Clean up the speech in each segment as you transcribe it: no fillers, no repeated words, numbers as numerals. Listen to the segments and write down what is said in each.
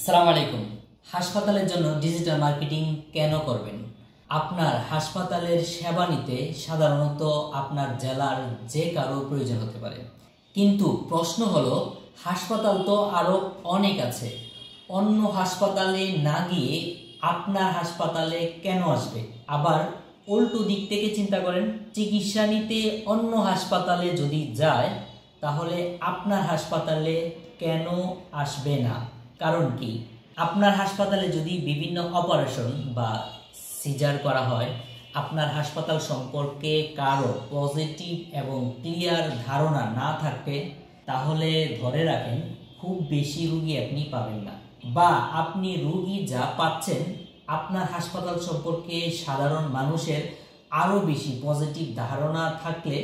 আসসালামু আলাইকুম। হাসপাতালের জন্য ডিজিটাল মার্কেটিং কেন করবেন? আপনার হাসপাতালের সেবা নিতে সাধারণত আপনার জেলার যে কারো প্রয়োজন হতে পারে, কিন্তু প্রশ্ন হলো হাসপাতাল তো আরো অনেক আছে, অন্য হাসপাতালে না গিয়ে আপনার হাসপাতালে কেন আসবে? আবার উল্টো দিক থেকে চিন্তা করেন, চিকিৎসা নিতে অন্য হাসপাতালে যদি যায় তাহলে আপনার হাসপাতালে কেন আসবে না? কারণ কি? আপনার হাসপাতালে যদি বিভিন্ন অপারেশন বা সিজার করা হয়, আপনার হাসপাতাল সম্পর্কে কারো পজিটিভ এবং ক্লিয়ার ধারণা না থাকে, তাহলে ধরে রাখেন খুব বেশি রুগী আপনি পাবেন না, বা আপনি রুগী যা পাচ্ছেন আপনার হাসপাতাল সম্পর্কে সাধারণ মানুষের আরও বেশি পজিটিভ ধারণা থাকলে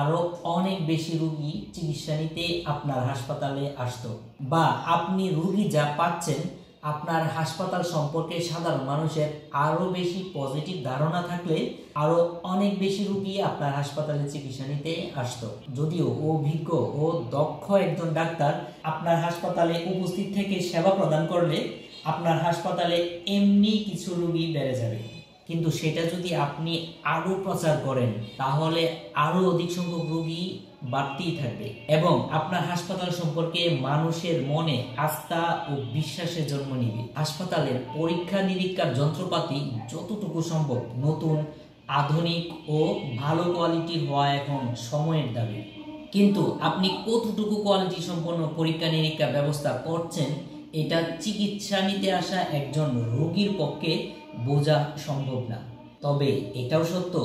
আরো অনেক বেশি রুগী চিকিৎসা নিতে আপনার হাসপাতালে আসতো, বা আপনি রুগী যা পাচ্ছেন আপনার হাসপাতাল সম্পর্কে সাধারণ মানুষের আরো বেশি পজিটিভ ধারণা থাকলে আরো অনেক বেশি রুগী আপনার হাসপাতালে চিকিৎসা নিতে আসতো। যদিও অভিজ্ঞ ও দক্ষ একজন ডাক্তার আপনার হাসপাতালে উপস্থিত থেকে সেবা প্রদান করলে আপনার হাসপাতালে এমনি কিছু রুগী বেড়ে যাবে, কিন্তু সেটা যদি আপনি আরো প্রচার করেন তাহলে আরো অধিক সংখ্যক রোগী বাড়তেই থাকবে, এবং আপনার হাসপাতাল সম্পর্কে মানুষের মনে আস্থা ও বিশ্বাসের জন্ম নিবে। হাসপাতালের পরীক্ষা নিরীক্ষার যন্ত্রপাতি যতটুকু সম্ভব নতুন, আধুনিক ও ভালো কোয়ালিটির হওয়া এখন সময়ের দাবি, কিন্তু আপনি কতটুকু কোয়ালিটি সম্পন্ন পরীক্ষা নিরীক্ষা ব্যবস্থা করছেন এটা চিকিৎসা নিতে আসা একজন রোগীর পক্ষে বোঝা সম্ভব না। তবে এটাও সত্য,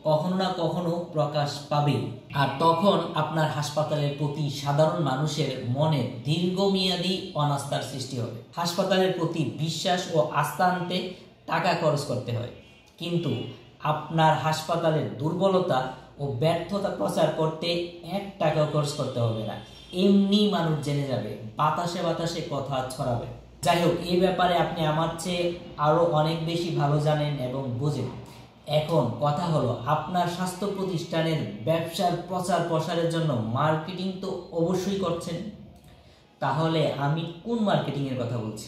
কখনো না কখনো প্রকাশ পাবে, আর তখন আপনার হাসপাতালের প্রতি সাধারণ মানুষের মনে দীর্ঘমেয়াদী অনাস্থার সৃষ্টি হবে। হাসপাতালের প্রতি বিশ্বাস ও আস্থা আনতে টাকা খরচ করতে হয়, কিন্তু আপনার হাসপাতালের দুর্বলতা ও ব্যর্থতা প্রচার করতে 1 টাকাও খরচ করতে হবে না, এমনি মানুষ জেনে যাবে, বাতাসে বাতাসে কথা ছড়াবে। যাই হোক, এই ব্যাপারে আপনি আমার চেয়ে আরো অনেক বেশি ভালো জানেন এবং বোঝেন। এখন কথা হলো, আপনার স্বাস্থ্য প্রতিষ্ঠানের ব্যবসার প্রচার প্রসারের জন্য মার্কেটিং তো অবশ্যই করছেন, তাহলে আমি কোন মার্কেটিং এর কথা বলছি?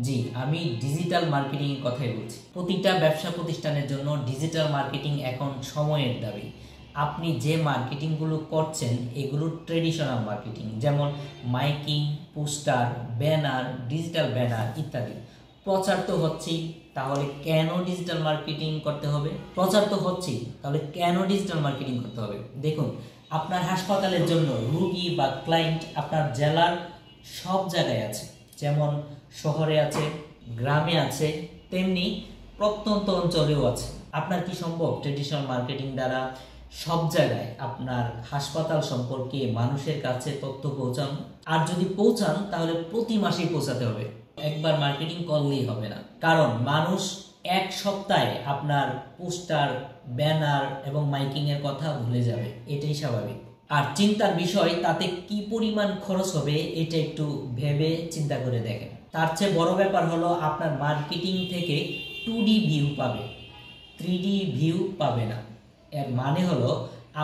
জি, আমি ডিজিটাল মার্কেটিং এর কথাই বলছি। প্রতিটা ব্যবসা প্রতিষ্ঠানের জন্য ডিজিটাল মার্কেটিং এখন সময়ের দাবি। আপনি যে মার্কেটিংগুলো করছেন এগুলো ট্রেডিশনাল মার্কেটিং, যেমন miking, poster, banner, digital banner ইত্যাদি। প্রচার তো হচ্ছেই, তাহলে কেন ডিজিটাল মার্কেটিং করতে হবে? প্রচার তো হচ্ছেই, তাহলে কেন ডিজিটাল মার্কেটিং করতে হবে? দেখুন, আপনার হাসপাতালের জন্য রোগী বা ক্লায়েন্ট আপনার জেলার সব জায়গায় আছে, যেমন শহরে আছে, গ্রামে আছে, তেমনি প্রত্যন্ত অঞ্চলেও আছে। আপনার কি সম্ভব ট্রেডিশনাল মার্কেটিং দ্বারা সব জায়গায় আপনার হাসপাতাল সম্পর্কে মানুষের কাছে তথ্য পৌঁছান? আর যদি পৌঁছান তাহলে প্রতি মাসেই পৌঁছাতে হবে, একবার মার্কেটিং করলেই হবে না, কারণ মানুষ 1 সপ্তাহে আপনার পোস্টার, ব্যানার এবং মাইকিং এর কথা ভুলে যাবে, এটাই স্বাভাবিক। আর চিন্তার বিষয়, তাতে কি পরিমাণ খরচ হবে এটা একটু ভেবে চিন্তা করে দেখেন। তার চেয়ে বড় ব্যাপার হলো আপনার মার্কেটিং থেকে 2D ভিউ পাবে, 3D ভিউ পাবে না। এর মানে হলো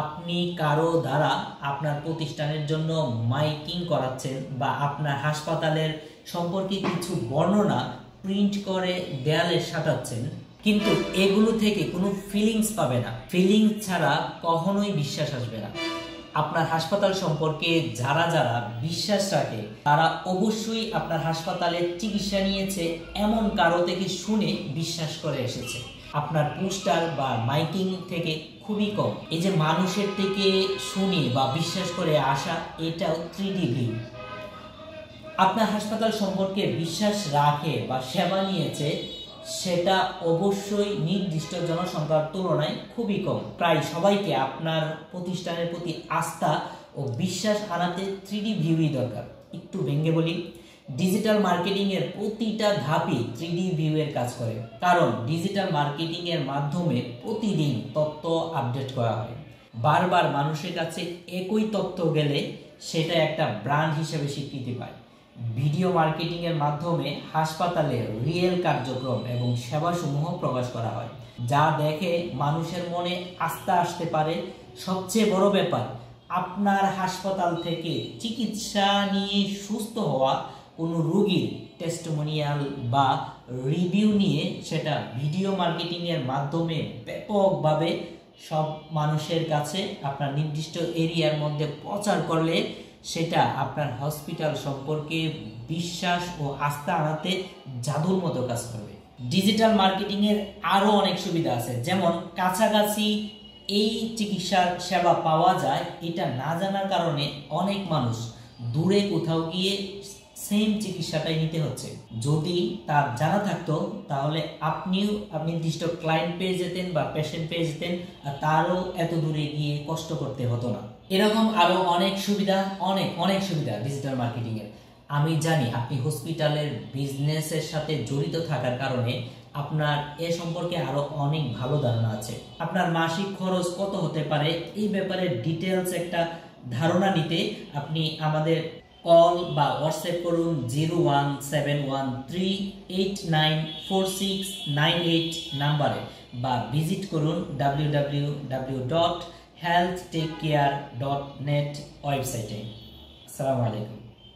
আপনি কারো দ্বারা আপনার প্রতিষ্ঠানের জন্য মাইকিং করাচ্ছেন বা আপনার হাসপাতালের সম্পর্কে কিছু বর্ণনা প্রিন্ট করে দেয়ালে সাঁটাচ্ছেন, কিন্তু এগুলো থেকে কোনো ফিলিংস পাবে না। ফিলিংস ছাড়া কখনোই বিশ্বাস আসবে না। আপনার হাসপাতাল সম্পর্কে যারা যারা বিশ্বাস রাখে তারা অবশ্যই আপনার হাসপাতালে চিকিৎসা নিয়েছে এমন কারো থেকে শুনে বিশ্বাস করে এসেছে, আপনার পোস্টার বা মাইকিং থেকে খুবই কম। এই যে মানুষের থেকে শুনে বা বিশ্বাস করে আসা, এটাও 3D ভিউ। আপনার হাসপাতাল সম্পর্কে বিশ্বাস রাখে বা সেবা নিয়েছে সেটা অবশ্যই নির্দিষ্ট জনসংখ্যার তুলনায় খুবই কম। প্রায় সবাইকে আপনার প্রতিষ্ঠানের প্রতি আস্থা ও বিশ্বাস আনাতে 3D ভিউই দরকার। একটু ভেঙে বলি, ডিজিটাল মার্কেটিং এর প্রতিটা ধাপই 3D ভিউ এর কাজ করে, কারণ ডিজিটাল মার্কেটিং এর মাধ্যমে প্রতিদিন তথ্য আপডেট করা হয়। বারবার মানুষের কাছে একই তথ্য গেলে সেটা একটা ব্র্যান্ড হিসেবে স্বীকৃতি পায়। ভিডিও মার্কেটিং এর মাধ্যমে হাসপাতালের রিয়েল কার্যক্রম এবং সেবাসমূহ প্রকাশ করা হয়, যা দেখে মানুষের মনে আস্থা আসতে পারে। সবচেয়ে বড় ব্যাপার, আপনার হাসপাতাল থেকে চিকিৎসা নিয়ে সুস্থ হওয়া কোনো রোগীর টেস্টিমোনিয়াল বা রিভিউ নিয়ে সেটা ভিডিও মার্কেটিং এর মাধ্যমে ব্যাপকভাবে সব মানুষের কাছে আপনার নির্দিষ্ট এরিয়ার মধ্যে প্রচার করলে সেটা আপনার হসপিটাল সম্পর্কে বিশ্বাস ও আস্থা আনাতে জাদুর মতো কাজ করবে। ডিজিটাল মার্কেটিং এর আরো অনেক সুবিধা আছে, যেমন কাছাকাছি এই চিকিৎসার সেবা পাওয়া যায় এটা না জানার কারণে অনেক মানুষ দূরে কোথাও গিয়ে সেম চিকিৎসাটাই নিতে হচ্ছে। যদি তার জানা থাকতো তাহলে আপনিও নির্দিষ্ট ক্লায়েন্ট পেয়ে যেতেন বা পেশেন্ট পেয়ে যেতেন, আর তারও এত দূরে গিয়ে কষ্ট করতে হতো না। এরকম আরো অনেক সুবিধা, অনেক সুবিধা ডিজিটাল মার্কেটিং এর। আমি জানি আপনি হসপিটালের বিজনেসের সাথে জড়িত থাকার কারণে আপনার এ সম্পর্কে আরো অনেক ভালো ধারণা আছে। আপনার মাসিক খরচ কত হতে পারে এই ব্যাপারে ডিটেলস একটা ধারণা নিতে আপনি আমাদের কল বা হোয়াটসঅ্যাপ করুন 01713894698 নাম্বারে, বা ভিজিট করুন www.healthtechcare.net ওয়েবসাইটে। আসসালামু আলাইকুম।